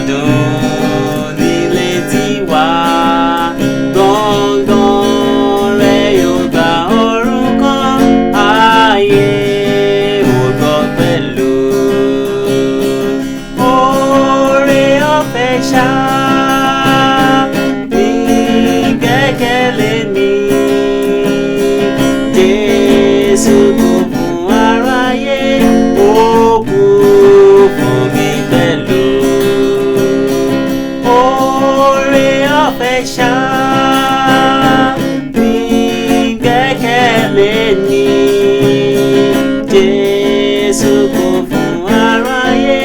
dùn nílé tiwa. Gbọ̀ngàn rẹ̀ yóò gba orúkọ ayé ògbọ́ pẹ̀lú. Oore ọ̀fẹ́ ṣá ní gbẹ́kẹ̀lé mi. Jésù kú fún aráyé, ó kú fún mi pẹ̀lú. Oore ọ̀fẹ́ ṣá ní gbẹ́kẹ̀lé mi. Jésù kú fún aráyé,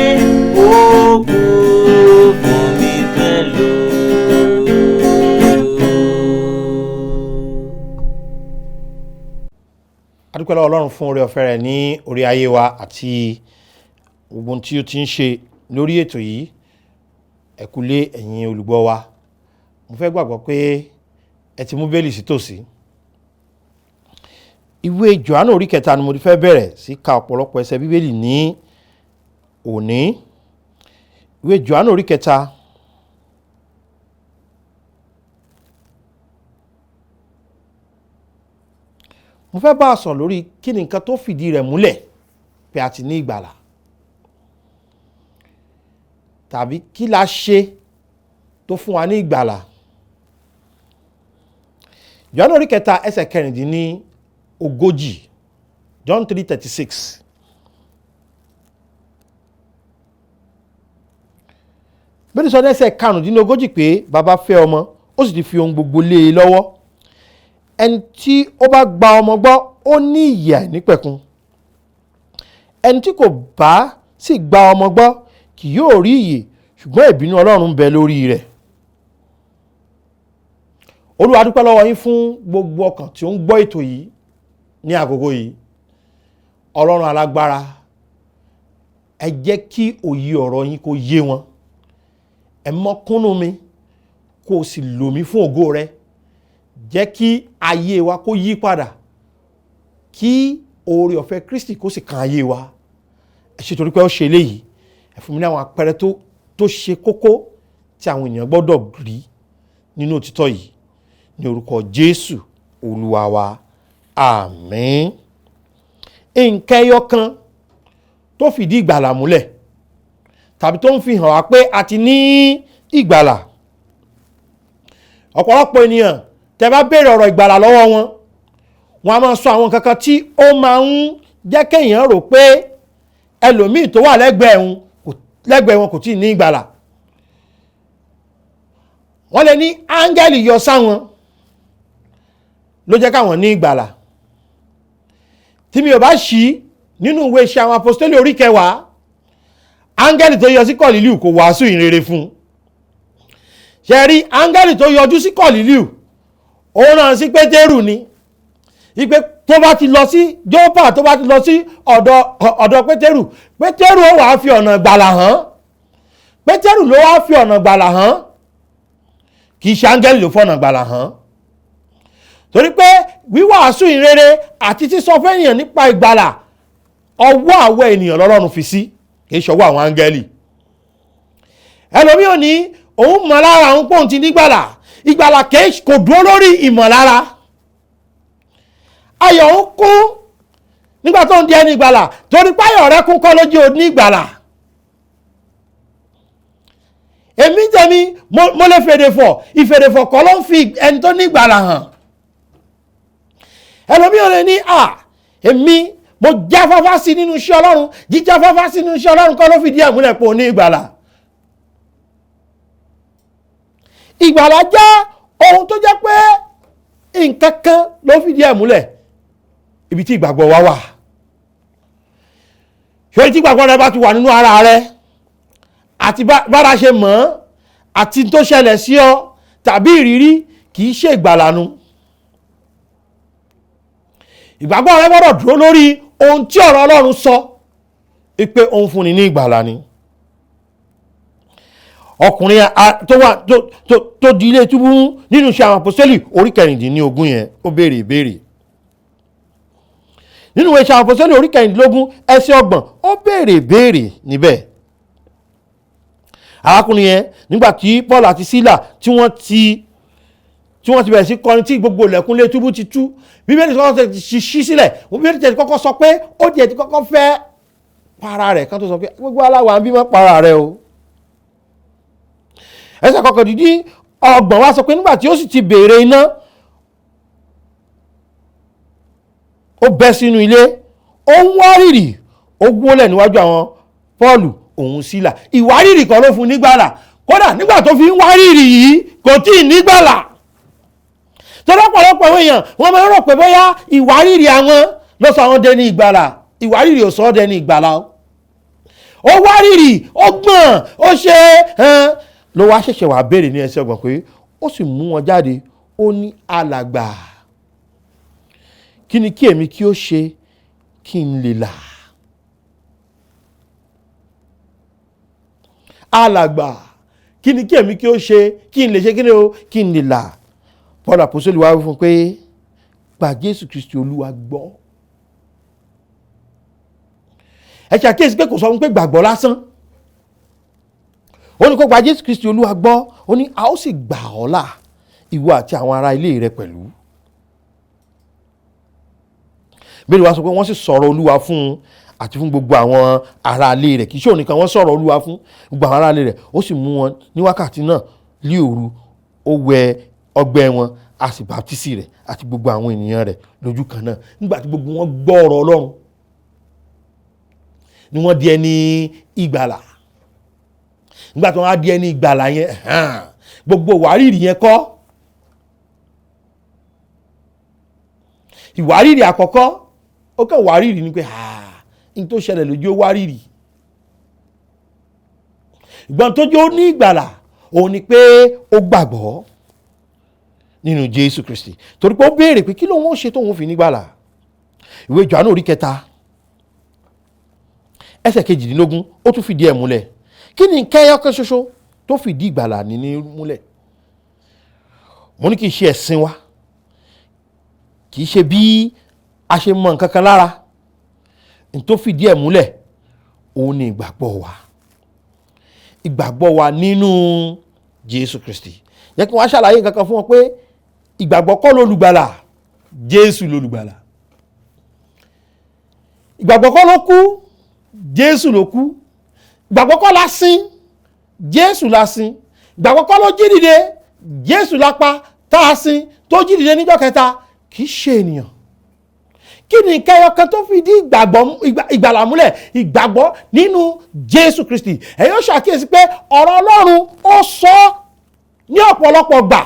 ó kú fún mi pẹ̀lú. A dúpẹ́ lọ́wọ́ Ọlọ́run fún oore ọ̀fẹ́ rẹ̀ ní orí ayé wa àti gbogbo tí ó ti ń ṣe lórí ètò yìí. Ẹ kúlé ẹ̀yin olùgbọ́ wa. Mo fẹ́ gbàgbọ́ pé ẹ ti mú bẹ́ẹ̀lì sí tòsí. Ìwé Jòhánù orí 3 ni mo ti fẹ́ bẹ̀rẹ̀ sí ka ọ̀pọ̀lọpọ̀ ẹsẹ̀ bíbélì ní òní. Ìwé Jòhánù orí 3. Mo fẹ́ bá a sọ lórí kí ni nǹkan tó fìdí rẹ̀ múlẹ̀ pé a ti ní ìgbàlà, tàbí kí la ṣe tó fún wa ní ìgbàlà. Jòhánù orí 3 ẹsẹ̀ 36. John 3:36. Bẹ́ẹ̀ni sọ ní ẹsẹ̀ 45 pé bàbá fẹ́ ọmọ, ó sì ti fi ohun gbogbo lé e lọ́wọ́. Ẹni tí ó bá gba ọmọ gbọ́, ó ní ìyè àìnípẹ̀kun. Ẹni tí kò bá sì gba ọmọ gbọ́ kì yóò rí ìyè, ṣùgbọ́n ìbínú Ọlọ́run ń bẹ lórí rẹ̀. Olúwa dúpẹ́ lọ́wọ́ yín fún gbogbo ọkàn tí ó ń gbọ́ ètò yìí ní àkókò yìí. Ọlọ́run alágbára, ẹ jẹ́ kí òye ọ̀rọ̀ yín kó yé wọn. Ẹ mọ́kúnnú mi kó o sì lò mí fún ògo rẹ. Jẹ́ kí ayé wa kó yí padà, kí oore ọ̀fẹ́ Kristi kó sì kan ayé wa. Ẹ ṣé torí pé ó ṣe eléyìí. Ẹ fún mi ní àwọn àpẹẹrẹ tó ṣe kókó tí àwọn ènìyàn gbọ́dọ̀ rí nínú òtítọ́ yìí. Ní orúkọ Jésù Olúwa wa, àmín. Nǹkan ẹyọ kan tó fìdí ìgbàlà múlẹ̀, tàbí tó ń fi hàn wá pé a ti ní ìgbàlà. Ọ̀pọ̀lọpọ̀ ènìyàn tẹ́ bá béèrè ọ̀rọ̀ ìgbàlà lọ́wọ́ wọn, wọ́n á máa sọ àwọn kankan tí ó máa ń jẹ́ kéèyàn rò pé ẹlòmíì tó wà lẹ́gbẹ̀ẹ́ wọn kò tí ì ní ìgbàlà. Wọ́n lè ní áńgẹ́lì yọ sáwọn ló jẹ́ káwọn ní ìgbàlà. Tí mi ò bá ṣí nínú ìwé Iṣẹ́ àwọn Àpọ́stélì orí 10, áńgẹ́lì tó yọ sí Kọ̀lílíù kò wàásù ìrere fún un. Ṣé rí áńgẹ́lì tó yọjú sí Kọ̀lílíù, ó rán sí Pétérù ni. Ìpé tó bá ti lọ sí Jópa, tó bá ti lọ sí ọ̀dọ̀ Pétérù, Pétérù ó wá fi ọ̀nà ìgbàlà hàn. Pétérù ló wá fi ọ̀nà ìgbàlà hàn, kì í ṣe áńgẹ́lì ló fọ̀nà ìgbàlà hàn. Torí pé wíwàásù ìrere àti sísọ fẹ́yàn nípa ìgbàlà, ọwọ́ àwọn ènìyàn lọ́lọ́run fi sí, kì í ṣọwọ́ àwọn áńgẹ́lì. Ẹlòmíì ò ní òun mọ̀ lára òun pòun ti nígbàlà. Ìgbàlà kò dúró lórí ìmọ̀lára. Ayọ̀ ń kún nígbà tó ń di ẹni ìgbàlà, torí páyọ̀ rẹ kún kọ́ lójú òní ìgbàlà. Èmi tẹ̀mí mo lè fèdèfọ̀, ìfèdèfọ̀ kọ́ ló ń fi ẹni tó ní ìgbàlà hàn. Ẹlòmíì ò lè ní èmi mo jáfáfá sí nínú iṣẹ́ Ọlọ́run, jíjáfáfá sí nínú iṣẹ́ Ọlọ́run kọ́ ló fìdí ẹ̀ múlẹ̀ pé ó ní ìgbàlà. Ìgbàlà jẹ́ ohun tó jẹ́ pé nǹkan kan ló fìdí ẹ̀ múlẹ̀, ibi tí ìgbàgbọ́ wa wà. Ṣé tí ìgbàgbọ́ rẹ bá ti wà nínú ara rẹ, àti bára ṣe mọ̀ ọ́, àti tó ṣẹlẹ̀ sí ọ tàbí ìrírí, kì í ṣe ìgbàlànú. Ìgbàgbọ́ rẹ gbọ́dọ̀ dúró lórí ohun tí ọ̀rọ̀ Ọlọ́run sọ pé òun fúnni ní ìgbàlà ni. Ọkùnrin tó di ilé túbú nínú Iṣẹ́ àwọn Àpọ́stélì orí 16 yẹn, ó béèrè ìbéèrè. Nínú Iṣẹ́ àwọn Àpọ́stélì orí 16 ẹsẹ̀ 30, ó béèrè ìbéèrè níbẹ̀. arákùnrin yẹn nígbà tí Paul àti Sílà tí wọ́n ti bẹ̀rẹ̀ sí kọrin tí gbogbo ilẹ̀kùn lé túbú ti tú, bíbélì kọ́kọ́ ti ṣí sílẹ̀, bíbélì ti kọ́kọ́ sọ pé ó ti kọ́kọ́ fẹ́ para rẹ̀ kan tó sọ pé gbogbo aláwa ń bí mọ́ para rẹ̀ o. ẹsẹ̀ kọkàndínlọ́gbọ̀n wá sọ pé nígbà tí ó sì ti béèrè iná, ó bẹ́ sínú ilé, ó ń wárìrì, ó gbólẹ̀ níwájú àwọn Pọ́ọ̀lù òun Sílà. Ìwárìrì kan ló fún nígbàlà, kódà nígbà tó fi ń wárìrì yìí kò tí ì nígbàlà. tọ́lọ́pọ̀lọpọ̀ èèyàn wọ́n máa ń rò pé bóyá ìwárìrì àwọn ló sọ àwọn dẹni ìgbàlà. Ìwárìrì ò sọ ọ́ dẹni ìgbàlà o. Ó wárìrì, ó gbọ̀n, ó ṣe ló wá ṣẹ̀ṣẹ̀ wá béèrè ní ẹsẹ̀ ọgbọ̀n pé ó sì mú wọn jáde, ó ní alàgbà, kí ni kí èmi kí ó ṣe kí n lè là? Alàgbà, kí ni kí èmi kí ó ṣe kí n lè ṣe kí n lè là? Paul àpòsólì wá fún pé gba Jésù Kristi Olúwa gbọ́. Ẹ ṣàkíyèsí pé kò sọ fún pé gbàgbọ́ lásán. Ó ní kó gba Jésù Kristi Olúwa gbọ́, ó ní a ó sì gbà ọ́ là, ìwọ àti àwọn ará ilé rẹ pẹ̀lú. Bẹ́ẹ̀ ni wá sọ pé wọ́n sì sọ̀rọ̀ Olúwa fún un àti fún gbogbo àwọn ará ilé rẹ̀. Kì í ṣe òun nìkan, wọ́n sọ̀rọ̀ Olúwa fún gbogbo àwọn ará ilé rẹ̀. Ó sì mú wọn ní wákàtí náà lí òru, ó wẹ ọgbẹ́ wọn, a sì baptisi rẹ̀ àti gbogbo àwọn ènìyàn rẹ̀ lójú kan náà. Nígbà tí gbogbo wọn gbọ́ ọ̀rọ̀ Ọlọ́run ni wọ́n di ẹni ìgbàlà. Nígbà tí wọ́n á di ẹni ìgbàlà yẹn, gbogbo ìwárìrì yẹn kọ́. Ìwárìrì àkọ́kọ́, ó kàn wárìrì ni pé ní tó ṣẹlẹ̀ lójú ó wárìrì. Ìgbọ́n tó jẹ́ ó ní ìgbàlà òun ni pé ó gbàgbọ́ nínú Jésù Kristi, torí pé ó béèrè pé kí ló wọ́n ṣe tóun fi nígbàlà. Ìwé Jòhánù orí 3 ẹsẹ̀ 22 ó tún fìdí ẹ̀ múlẹ̀. Kí ni nǹkan ẹyọ kan ṣoṣo tó fìdí ìgbàlà níní múlẹ̀? Mo ní kì í ṣe ẹ̀sìn wa, kì í ṣe bí a ṣe mọ nǹkan kan lára. N tó fìdí ẹ̀ múlẹ̀ òun ni ìgbàgbọ́ wa. Ìgbàgbọ́ wa nínú Jésù Kristi. Jẹ́ kí wọ́n ṣàlàyé nǹkan kan fún wọn pé ìgbàgbọ́ kọ́ lolùgbàlà, Jésù lolùgbàlà. Ìgbàgbọ́ kọ́ ló kú, Jésù ló kú. Ìgbàgbọ́ kọ́ la sìn, Jésù la sìn. Ìgbàgbọ́ kọ́ ló jí dìde, Jésù la pa tá a sìn tó jí dìde níjọ́ kẹta, kì í ṣe ènìyàn. Kí ni nǹkan ẹyọ kan tó fi dí ìgbàlà múlẹ̀? Ìgbàgbọ́ nínú Jésù Kristi. Ẹ yóò ṣàkíyèsí pé ọ̀rọ̀ Ọlọ́run ó sọ ní ọ̀pọ̀lọpọ̀ gbà.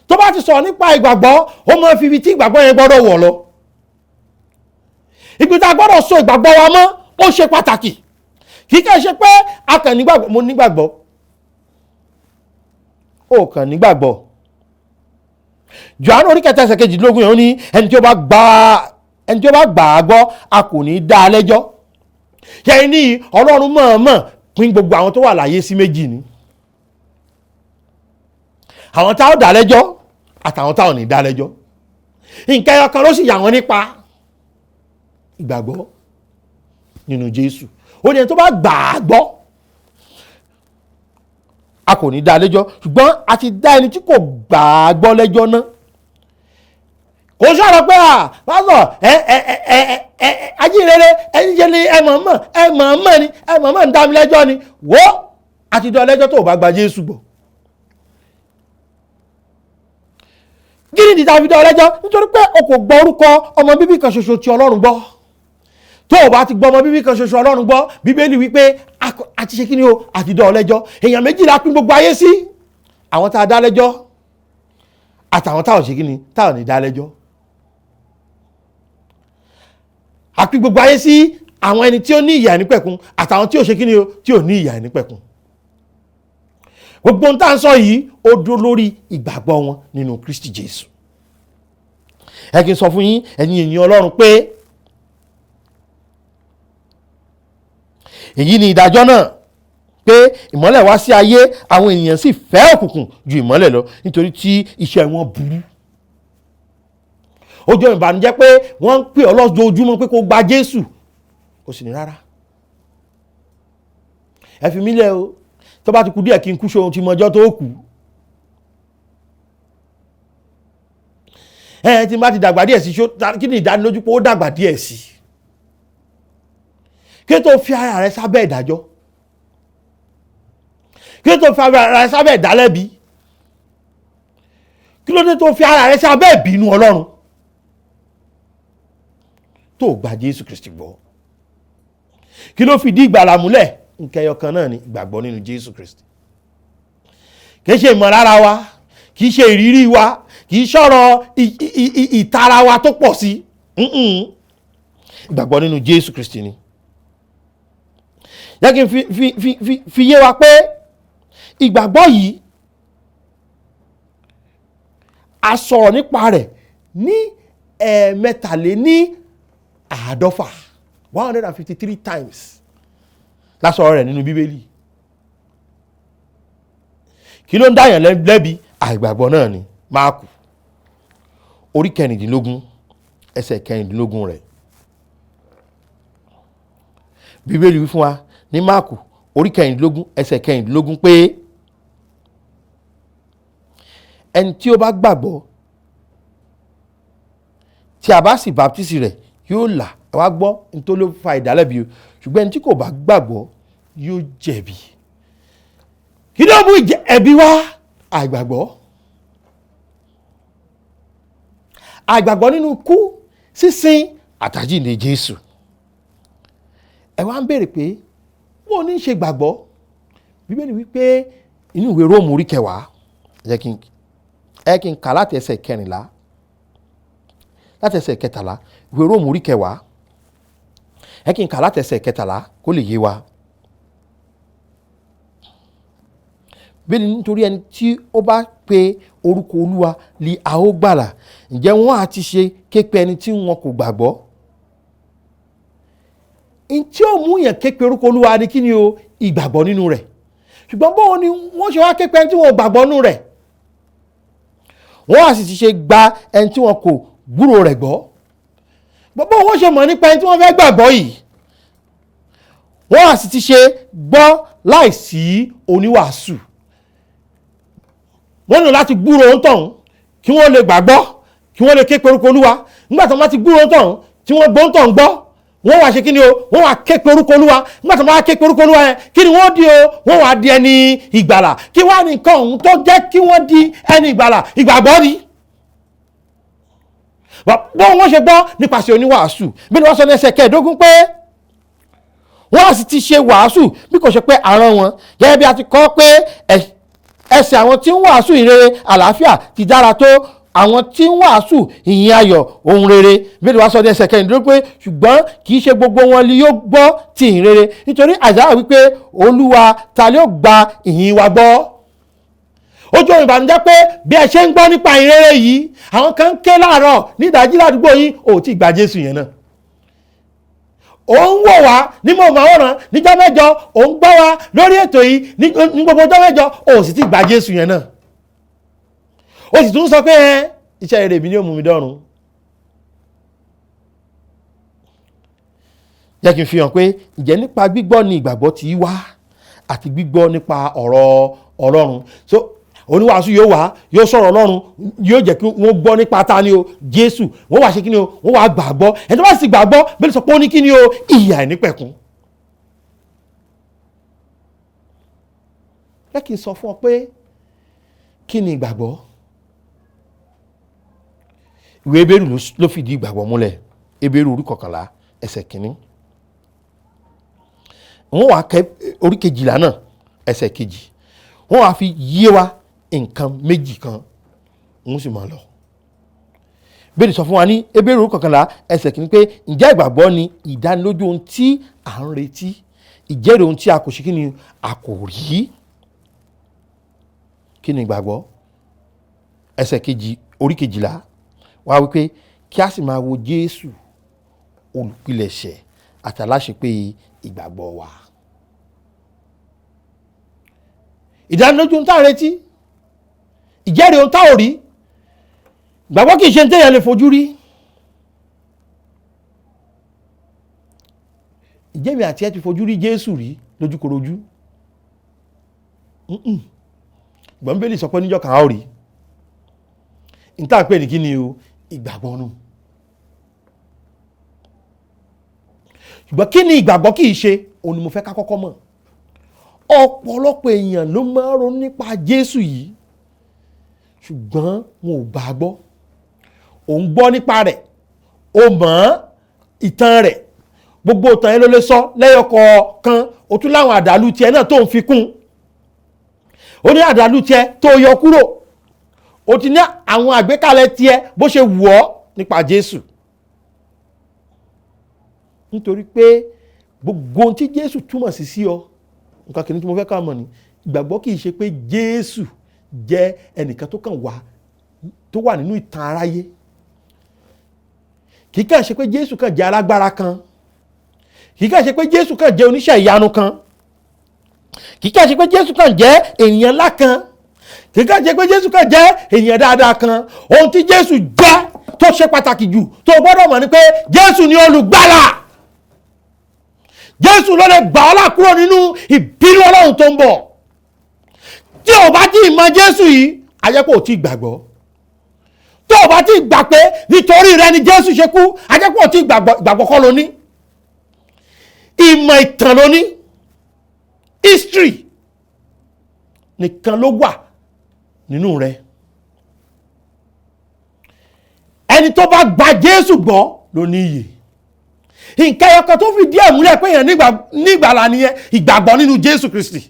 Tó bá ti sọ̀rọ̀ nípa ìgbàgbọ́, ó máa fi ibi tí ìgbàgbọ́ yẹn gbọ́dọ̀ wọ̀ lọ. Ibi tá a gbọ́dọ̀ so ìgbàgbọ́ wa mọ́ ó ṣe pàtàkì. Kì í kàn ṣe pé a kàn nígbàgbọ́, mo nígbàgbọ́. Ó kàn nígbàgbọ́. Jòhánù orí 3 ẹsẹ̀ 22 yẹn ó ní ẹni tí ó bá gbà á gbọ́, a kò ní dá a lẹ́jọ́. Ṣé ní Ọlọ́run mọ̀ọ́mọ̀ pín gbogbo àwọn tó wà láyé sí méjì ni? Àwọn tá ó dá lẹ́jọ́ àtàwọn tá ò ní dá lẹ́jọ́. Nǹkan ẹyọ kan ló sì yà wọ́n nípa ìgbàgbọ́ nínú Jésù. Ó ní ẹni tó bá gbà á gbọ́, a kò ní dá lẹ́jọ́, ṣùgbọ́n a ti dá ẹni tí kò gbà á gbọ́ lẹ́jọ́ náà. Kò sọ̀rọ̀ pé pásọ̀ ajínrere ẹni jẹ́ ní ẹmọ̀ọ́mọ̀ ń dá mi lẹ́jọ́ ni. Wò a ti dá lẹ́jọ́ tó bá gba Jésù gbọ́. Kí ni ìdí tá a fi dá lẹ́jọ́? Nítorí pé o kò gbọ́ orúkọ ọmọ bíbí kan ṣoṣo tí Ọlọ́run gbọ́. Tó o bá ti gbọ́ ọmọ bíbí kan ṣoṣo Ọlọ́run gbọ́, Bíbélì wípé a ti ṣe kí ni o, a ti dá ọ lẹ́jọ́. Èèyàn méjì la pín gbogbo ayé sí. Àwọn tá a dá lẹ́jọ́ àtàwọn tá ò ṣe kí ni, tá ò ní dá lẹ́jọ́. A pín gbogbo ayé sí àwọn ẹni tí ó ní ìyà nípẹ̀kun àtàwọn tí ò ṣe kí ni o, tí ò ní ìyà nípẹ̀kun. Gbogbo ohun tá à ń sọ yìí ó dúró lórí ìgbàgbọ́ wọn nínú Kristi Jésù. Ẹ kí n sọ fún yín ẹ̀yin ènìyàn Ọlọ́run pé èyí ni ìdájọ́ náà, pé ìmọ́lẹ̀ wá sí ayé, àwọn ènìyàn sì fẹ́ òkùnkùn ju ìmọ́lẹ̀ lọ nítorí tí iṣẹ́ wọn burú. Ó jẹ́ ìbànújẹ́ pé wọ́n ń pè ọ́ lójoojúmọ́ pé kó gba Jésù, kò sì ní rárá. Ẹ fi mí lẹ̀ o, tó bá ti kú díẹ̀ kí n kú ṣe ohun tí mọjọ́ tó kù. Tí n bá ti dàgbà díẹ̀ sí kí ni ìdánilójú pé ó dàgbà díẹ̀ sí, kí tó fi ara rẹ sábẹ́ ìdájọ́, kí tó fi ara rẹ sábẹ́ ìdálẹ́bi, kí ló dé tó fi ara rẹ sábẹ́ ìbínú Ọlọ́run tó gba Jésù Kristi gbọ́? Kí ló fìdí ìgbàlà múlẹ̀? Nkẹyọ kan náà ni ìgbàgbọ́ nínú Jésù Kristi. Kì í ṣe ìmọ̀lára wa, kì í ṣe ìrírí wa, kì í ṣọ̀rọ̀ ìtara wa tó pọ̀ sí. Ìgbàgbọ́ nínú Jésù Kristi ni. Jẹ́ kí n fi yé wa pé ìgbàgbọ́ yìí a sọ̀rọ̀ nípa rẹ̀ ní ẹ̀ẹ̀mẹ́tàléní àádọ́fà 153 times lásọ̀rọ̀ rẹ̀ nínú Bíbélì. Kí ló ń dáyàn lẹ́bi? Àìgbàgbọ́ náà ni. Máàkù orí 16 ẹsẹ̀ 16 rẹ̀. Bíbélì wí fún wa ní Máàkù orí 16 ẹsẹ̀ 16 pé ẹni tí ó bá gbàgbọ́ tí a bá sì baptisi rẹ̀ yóò là. Ẹ wá gbọ́ ní tó ló fa ìdálẹ́bi o, ṣùgbọ́n ẹni tí kò bá gbàgbọ́ yóò jẹ̀bi. Kí ló mú ẹ̀bi wá? Àìgbàgbọ́. Àìgbàgbọ́ nínú ikú, sísìn àtàjíǹde Jésù. Ẹ wá ń béèrè pé bó ní ṣe gbàgbọ́? Bíbélì wípé inú ìwé Róòmù orí 10 kí n kà láti ẹsẹ̀ 14 láti ẹsẹ̀ 13. Ìwé Róòmù orí 10 kí n kà láti ẹsẹ̀ 13 kó lè yé wa. Bẹ́ẹ̀ni nítorí ẹni tí ó bá pe orúkọ Olúwa li a ó gbàlà. Ǹjẹ́ wọ́n á ti ṣe képe ẹni tí wọn kò gbàgbọ́? In tí ó mú yàn képe orúkọ Olúwa ni kí ni o? Ìgbàgbọ́ nínú rẹ̀. Ṣùgbọ́n bó ni wọ́n ṣe wá képe ẹni tí wọn ò gbàgbọ́ nínú rẹ̀? Wọ́n á sì ti ṣe gba ẹni tí wọn kò gbúrò rẹ̀ gbọ́. Bó wọ́n ṣe mọ̀ nípa ẹni tí wọ́n fẹ́ gbàgbọ́ yìí? Wọ́n á sì ti ṣe gbọ́ láìsí oníwàásù. Wọ́n ní láti gbúrò ohun tọ̀hún kí wọ́n lè gbàgbọ́, kí wọ́n lè ké pe orúkọ Olúwa. Nígbà tí wọ́n bá ti gbúrò ohun tọ̀hún tí wọ́n gbọ́ ohun tọ̀hún gbọ́, wọ́n wá ṣe kí ni o? Wọ́n wá ké pe orúkọ Olúwa. Nígbà tí wọ́n bá ké pe orúkọ Olúwa yẹn, kí ni wọ́n di o? Wọ́n wá di ẹni ìgbàlà. Kí wá ní nǹkan ọ̀hún tó jẹ́ kí wọ́n di ẹni ìgbàlà? Ìgbàgbọ́ ni. Bó wọ́n ṣe gbọ́ nípasẹ̀ oníwàásù. Bí wọ́n sọ ní ẹsẹ̀ 15 pé wọ́n á sì ti ṣe wàásù bí kò ṣe pé àrán wọn. Gẹ́gẹ́ bí a ti kọ pé ẹsẹ̀ àwọn tí ń wàásù ìrere àlàáfíà ti dára tó àwọn tí ń wàásù ìyìn ayọ̀ ohun rere. Bí wọ́n sọ ní ẹsẹ̀ 16 pé ṣùgbọ́n kì í ṣe gbogbo wọn ni yóò gbọ́ ti ìyìn rere. Nítorí Àìsáyà wípé Olúwa ta ni ó gba ìyìn wa gbọ́? Ó jọ ìbànújẹ́ pé bí ẹ ṣe ń gbọ́ nípa ìyìn rere yìí, àwọn kan ń ké láàárọ̀ ní ìdájí ládùúgbò yín, ò tí gba Jésù yẹn náà. Ó ń wò wá ní mọ̀ọ́mọ̀ọ́ràn níjọ́ mẹ́jọ, ó ń gbọ́ wá lórí ètò yìí ní gbogbo ọjọ́ mẹ́jọ, ó sì ti gba Jésù yẹn náà. Ó sì tún sọ pé iṣẹ́ rere mi ni ó mú mi dọ́run. Jẹ́ kí n fi hàn pé ǹjẹ́ nípa gbígbọ́ ni ìgbàgbọ́ ti wá àti gbígbọ́ nípa ọ̀rọ̀ Ọlọ́run. So oníwàásù yóò wá, yóò sọ̀rọ̀ Ọlọ́run, yóò jẹ́ kí wọ́n gbọ́ nípa ta ni o? Jésù. Wọ́n wá ṣe kí ni o? Wọ́n wá gbàgbọ́. Ẹni tó bá sì gbàgbọ́ bẹ́ẹ̀ sọ pé ó ní kí ni o? Ìyè àìnípẹ̀kun. Jẹ́ kí n sọ fún ọ pé kí ni ìgbàgbọ́? Ìwé Hébérù ló fìdí ìgbàgbọ́ múlẹ̀. Hébérù orí 11 ẹsẹ̀ 1. Wọ́n wá kẹ́ orí 12 náà ẹsẹ̀ 2. Wọ́n wá fi yé wa nǹkan méjì kan, wọ́n sì máa lọ. Bẹ́ẹ̀ni sọ fún wa ní Hébérù orí 11 ẹsẹ̀ 1 pé ǹjẹ́ ìgbàgbọ́ ni ìdánilójú ohun tí à ń retí, ìjẹ́rìí ohun tí a kò ṣe kí ni a kò rí. Kí ni ìgbàgbọ́? Ẹsẹ̀ 2 orí 12 wá wípé kí a sì máa wo Jésù olùpilẹ̀ṣẹ̀ àtàláṣepé ìgbàgbọ́ wa. Ìdánilójú ohun tá à ń retí, ìjẹ́rìí ohun tá ò rí. Ìgbàgbọ́ kìí ṣe ń téèyàn lè fojú rí. Ìjẹ́mi àti ẹ ti fojú rí Jésù rí lójúkorojú. gbọ́n bẹ́ẹ̀lì sọ pé níjọ́ kan á rí níta pé ní kí ni o ìgbàgbọ́ nù. ṣùgbọ́n kí ni ìgbàgbọ́ kì í ṣe òun ni mo fẹ́ ká kọ́kọ́ mọ̀. ọ̀pọ̀lọpọ̀ èèyàn ló máa ń ronú nípa Jésù yìí ṣùgbọ́n wọn ò bá gbọ́. òun gbọ́ nípa rẹ̀ ó mọ̀ ìtàn rẹ̀ gbogbo ìtàn yẹn ló lè sọ lẹ́yọ kọ̀ọ̀kan ó tún láwọn àdàlù tiẹ̀ náà tó ń fi kún ó ní àdàlù tiẹ̀ tó yọ kúrò ó ti ní àwọn àgbékalẹ̀ tiẹ̀ bó ṣe wù ọ́ nípa Jésù nítorí pé gbogbo ohun tí Jésù túmọ̀ sí ọ nǹkan kìíní tí mo fẹ́ ká mọ̀ ni ìgbàgbọ́ kì í ṣe pé Jésù jẹ́ ẹnìkan tó wà nínú ìtàn aráyé kì í kàn ṣe pé Jésù kàn jẹ́ alágbára kan kì í kàn ṣe pé Jésù kàn jẹ́ oníṣẹ́ ìyanu kan kì í kàn ṣe pé Jésù kàn jẹ́ ènìyàn ńlá kan kì í kàn ṣe pé Jésù kàn jẹ́ ènìyàn dáadáa kan ohun tí Jésù jẹ́ tó ṣe pàtàkì jù tó gbọ́dọ̀ mọ̀ ni pé Jésù ni olùgbàlà Jésù ló lè gbà ọ́ là kúrò nínú ìbínú Ọlọ́run tó ń bọ̀ tí o bá ti mọ̀ Jésù yìí ajẹ́pọ̀ ò tí gbàgbọ́ tó o bá ti gbà pé nítorí rẹ ni Jésù ṣe kú ajẹ́pọ̀ ò tí gbàgbọ́ kọ́ ló ní ìmọ̀ ìtàn ló ní history nìkan ló wà nínú rẹ ẹni tó bá gba Jésù gbọ́ ló ní iyè nǹkan ẹyọkan tó fi díẹ̀ múlẹ̀ pé èèyàn nígbàlà nìyẹn ìgbàgbọ́ nínú Jésù Kristi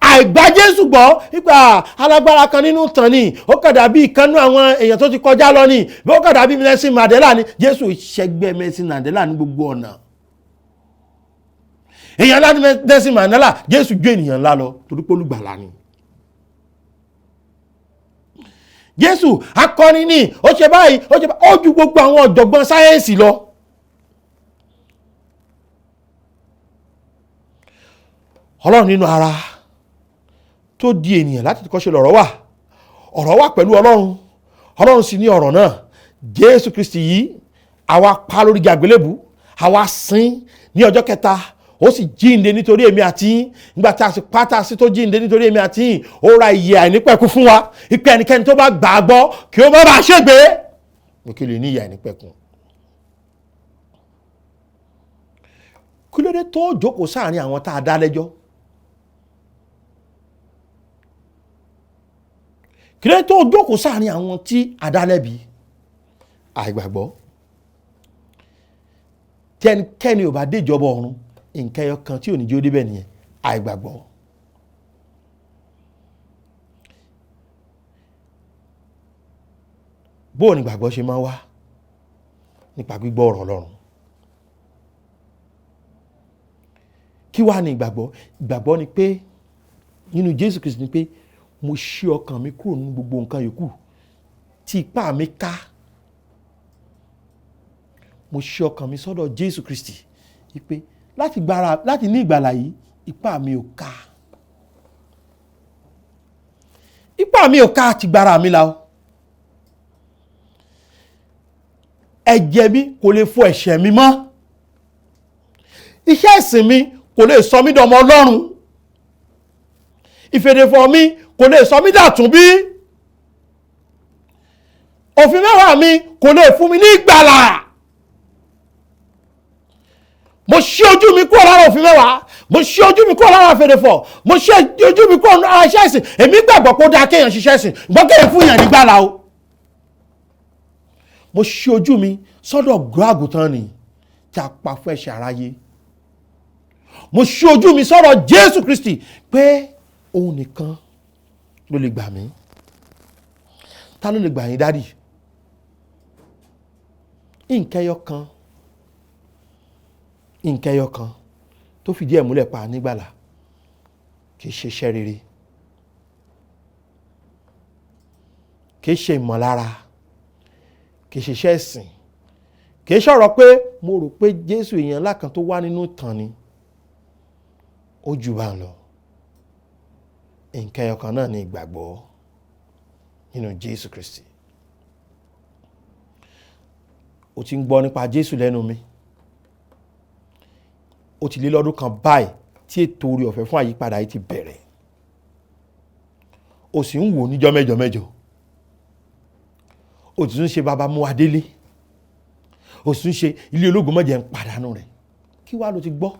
àìgbà Jésù gbọ́ nípa alágbára kan nínú tàn ni ó kàdà bí ìkanú àwọn èèyàn tó ti kọjá lọ ni bí ó kàdà bí Nelson Mandela ni Jésù ìṣẹ́gbẹ́ Nelson Mandela ní gbogbo ọ̀nà èèyàn ńlá ní Nelson Mandela Jésù ju ènìyàn ńlá lọ torí pé olùgbàlà ni Jésù akọni ni ó ṣe báyìí ó ju gbogbo àwọn ọ̀jọ̀gbọ́n sáyẹ́ǹsì lọ. Ọlọ́run nínú ara tó di ènìyàn láti kọ́ ṣe lọ̀rọ̀ wà pẹ̀lú Ọlọ́run sì ní ọ̀rọ̀ náà Jésù Kristi yìí àwa pa lórí àgbélébù àwa sin ní ọjọ́ kẹta ó sì jíǹde nítorí èmi àti yín nígbà tí a sì pátá sí tó jíǹde nítorí èmi àti yín ó ra ìyè àìnípẹ̀kun fún wa ìpè ẹnikẹ́ni tó bá gbà á gbọ́ kí ó má bàa ṣègbé mo kí lè ní ìyè àìnípẹ̀kun. Kí ló dé tó jókòó sáàrin àwọn tá a dá lẹ́jọ́? Kí ló dé tó jókòó sáàrin àwọn tí a dá lẹ́bi? Àìgbàgbọ́. Tí ẹnikẹ́ni ò bá dé ìjọba ọ̀run nǹkan ẹyọ kan tí ò ní jẹ́ ó débẹ̀ nìyẹn àìgbàgbọ́. Bóò ni ìgbàgbọ́ ṣe máa wá? Nípa gbígbọ́ ọ̀rọ̀ Ọlọ́run. Kí wá ní ìgbàgbọ́? Ìgbàgbọ́ ni pé nínú Jésù Kristi ni pé mo ṣí ọkàn mi kúrò nínú gbogbo nǹkan yòókù tí ipá mi ká. Mo ṣí ọkàn mi sọ́dọ̀ Jésù Kristi wípé láti ní ìgbàlà yìí ipá mi ò ká. Ipá mi ò ká ti gbára mi la o. Ẹ̀jẹ̀ mi kò lè fọ ẹ̀ṣẹ̀ mi mọ́. Iṣẹ́ ìsìn mi kò lè sọ mí dọmọ Ọlọ́run. Ìfèdèfọ̀ mi kò lè sọ mí dàtúnbí. Òfin mẹ́wàá mi kò lè fún mi ní ìgbàlà. Mo ṣí ojú mi kúrò lára òfin mẹ́wàá. Mo ṣí ojú mi kúrò lára ìfèdèfọ̀. Mo ṣí ojú mi kúrò lára iṣẹ́ ìsìn. Èmi gbàgbọ́ pé ó dáa kéèyàn ṣiṣẹ́ ìsìn. Ṣùgbọ́n kéèyàn fún èèyàn nígbàlà o. Mo ṣí ojú mi sọ́dọ̀ ọ̀gọ́ àgùntàn ni tí a pa fún ẹ̀ṣẹ̀ aráyé. Mo ṣí ojú mi sọ́dọ̀ Jésù Kristi pé òun nìkan ló lè gbà mí. Ta ló lè gbà yín dádì? Nǹkan ẹyọ kan tó fìdí ẹ̀ múlẹ̀ pa nígbàlà kì í ṣe iṣẹ́ rere, kì í ṣe ìmọ̀lára, kì í ṣe iṣẹ́ ẹ̀sìn, kì í ṣọ̀rọ̀ pé mo rò pé Jésù èèyàn ńlá kan tó wá nínú ìtàn ni. Ó jù bá ń lọ. Nǹkan ẹyọ kan náà ni ìgbàgbọ́ nínú Jésù Kristi. O ti ń gbọ́ nípa Jésù lẹ́nu mi. Ó ti lé lọ́dún kan báyìí tí ètò oore ọ̀fẹ́ fún àyípadà yìí ti bẹ̀rẹ̀. o sì ń wò níjọ́ mẹ́jọ mẹ́jọ, o ti tún ṣe bàbá mú wa délé, o sì tún ṣe ilé ológun má jẹ́ ń pàdánù rẹ̀. Kí wá ló ti gbọ́?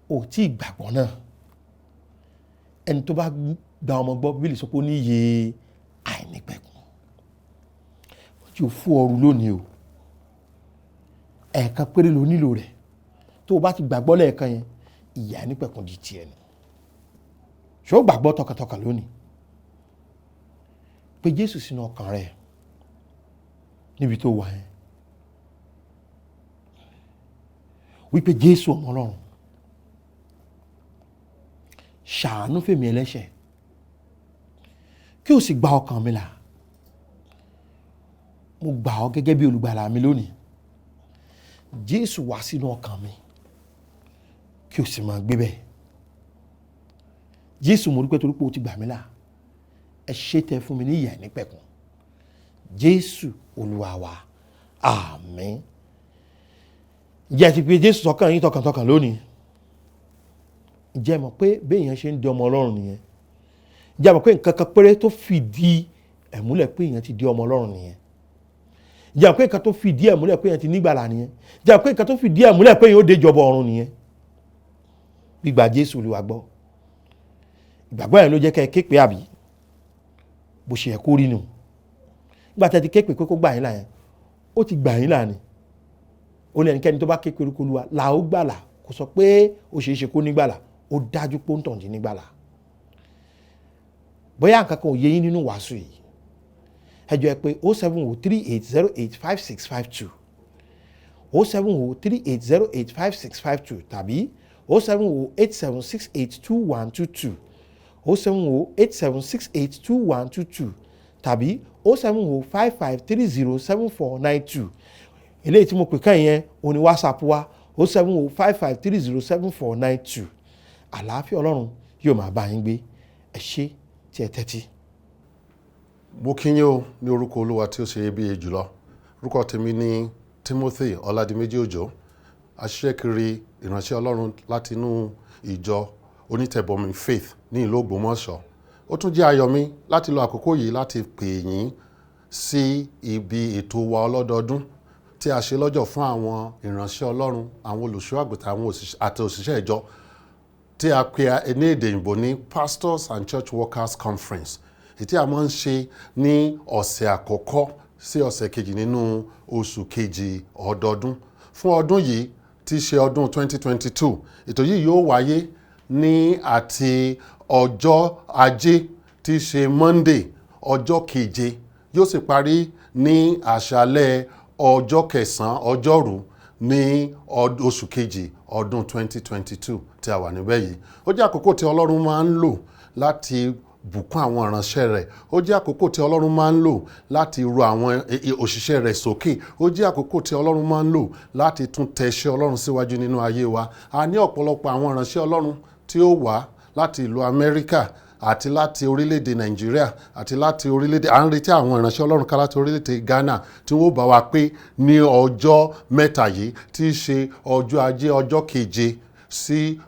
O tí ìgbàgbọ́ náà. Ẹni tó bá gba ọmọ gbọ́, Bíbélì sọ pé ó ní iye àìnípẹ̀kun. Ojú fún ọrù lónìí o, ẹ̀ẹ̀kan péré ló nílò rẹ̀. Tó o bá ti gbàgbọ́ lẹ́ẹ̀kan yẹn, ìyè àìnípẹ̀kun di tiẹ̀ ni. Ṣé o gbàgbọ́ tọkàntọkàn lónìí pé Jésù sínú ọkàn rẹ̀ níbi tó wà yẹn, wípé Jésù ọmọ Ọlọ́run ṣàánú fèmí ẹlẹ́ṣẹ̀, kí o sì gba ọkàn mi là. Mo gbà ọ́ gẹ́gẹ́ bí olùgbàlà mi lónìí. Jésù wá sínú ọkàn mi, kí o sì máa gbé bẹ́ẹ̀. Jésù, mo dúpẹ́ torí pé o ti gbà mí là. Ẹ ṣé tẹ́ fún mi ní ìyè àìnípẹ̀kun. Jésù Olúwa wa, àmín. Ǹjẹ́ ẹ ti pe Jésù sọ́kàn yín tọkàntọkàn lónìí? Ǹjẹ́ ẹ mọ̀ pé béèyàn ṣe ń di ọmọ Ọlọ́run nìyẹn? Ǹjẹ́ ẹ mọ̀ pé nǹkan kan péré tó fìdí ẹ̀ múlẹ̀ pé èèyàn ti di ọmọ Ọlọ́run nìyẹn? Ǹjẹ́ ẹ mọ̀ pé nǹkan tó fìdí ẹ̀ múlẹ̀ pé èèyàn ti nígbàlà nìyẹn? Ǹjẹ́ ẹ mọ̀ pé nǹkan tó fìdí ẹ̀ múlẹ̀ pé èèyàn ó dé ìjọba ọ̀run nìyẹn? Gbígbà Jésù Olúwa gbọ́. Ìgbàgbọ́ yẹn ló jẹ́ kẹ́ ẹ ké pé àbí bó ṣe yẹ kó rí nù. Nígbà tí ẹ ti ké pé kó gbà yín là yẹn, ó ti gbà yín là ni. Ó ní ẹnikẹ́ni tó bá ké pé orúkọ Olúwa là ó gbàlà. Kò sọ pé ó ṣeé ṣe kó nígbàlà, ó dájú pé ó ń tàn dín nígbàlà. Bóyá nǹkan kan ò yé yín nínú wàásù yìí, ẹ jọ̀ọ́ ẹ pé 07038085652 07038085652 tàbí 07087682122 07087682122 tàbí 07055307492. Eléyìí tí mo pè kàn yẹn òní WhatsApp wa 07055307492. Àlàáfíà Ọlọ́run yóò máa bá yín gbé. Ẹ ṣé tí ẹ tẹ́tí. Mo kí yín o ní orúkọ Olúwa tí ó ṣe iyebíye jùlọ. Orúkọ tèmi ni Timothy Ọládìméjì Òjó, aṣiṣẹ́ kiri ìránṣẹ́ Ọlọ́run láti inú ìjọ onítẹ̀bọmi Faith ní ìlú Ògbómọ̀ṣọ́. Ó tún jẹ́ ayọ̀ mi láti lo àkókò yìí láti pè yín sí ibi ètò wa ọlọ́dọọdún tí a ṣe lọ́jọ́ fún àwọn ìránṣẹ́ Ọlọ́run, àwọn olùṣọ́ àgùntàn àti òṣìṣẹ́ ìjọ tí a pè ní èdè òyìnbó ní Pastors and Church Workers Conference, èyí a máa ń ṣe ní ọ̀sẹ̀ àkọ́kọ́ sí ọ̀sẹ̀ kejì nínú oṣù kejì ọdọọdún. Fún ọdún yìí tí í ṣe ọdún 2022, ètò yìí yóò wáyé ní àti ọjọ́ Ajé tí í ṣe Monday ọjọ́ keje, yóò sì parí ní àṣálẹ́ ọjọ́ kẹsàn-án ọjọ́rú ní oṣù kejì ọdún 2022 tí a wà níbẹ̀ yìí. Ó jẹ́ àkókò tí Ọlọ́run máa ń lò láti bùkún àwọn ìránṣẹ́ rẹ̀. Ó jẹ́ àkókò tí Ọlọ́run máa ń lò láti ru àwọn òṣìṣẹ́ rẹ̀ sókè. Ó jẹ́ àkókò tí Ọlọ́run máa ń lò láti tún tẹ iṣẹ́ Ọlọ́run síwájú nínú ayé wa. A ní ọ̀pọ̀lọpọ̀ àwọn ìránṣẹ́ Ọlọ́run tí ó wá láti ìlú Amẹ́ríkà àti láti orílẹ̀-èdè Nàìjíríà àti láti orílẹ̀-èdè, à ń retí àwọn ìránṣẹ́ Ọlọ́run ká láti orílẹ̀-èdè Ghana tí wọ́n bá wa pé ní ọjọ́ mẹ́ta yìí tí í ṣe ọjọ́ Ajé ọjọ́ keje sí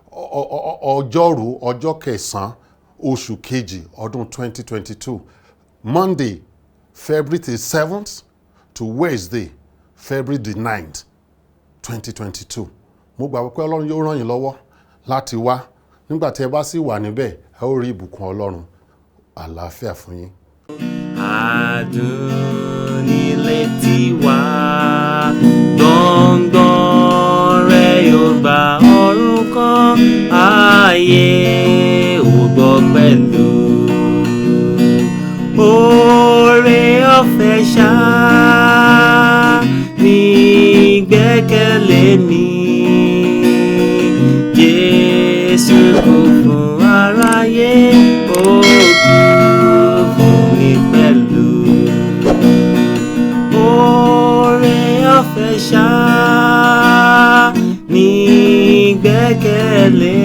ọjọ́rú ọjọ́ kẹsàn-án oṣù kejì ọdún 2022, Monday February the 7th to Wednesday February the 9th 2022. Mo gbà pé Ọlọ́run yóò ràn yín lọ́wọ́ láti wá. Nígbà tí ẹ bá sì wà níbẹ̀, ẹ ó rí ìbùkún Ọlọ́run. Àlàáfíà fún yín. Adùn nílé tiwa, gbọ̀ngbọ̀n rẹ̀ yóò gba ọ̀run kan, ayé ò gbọ́ pẹ̀lú. Oore ọ̀fẹ́ ṣá ní gbẹ́kẹ̀lé mi. Jésù kú fún aráyé, ó kú fún mi pẹ̀lú. Oore ọ̀fẹ́ ṣá ní gbẹ́kẹ̀lé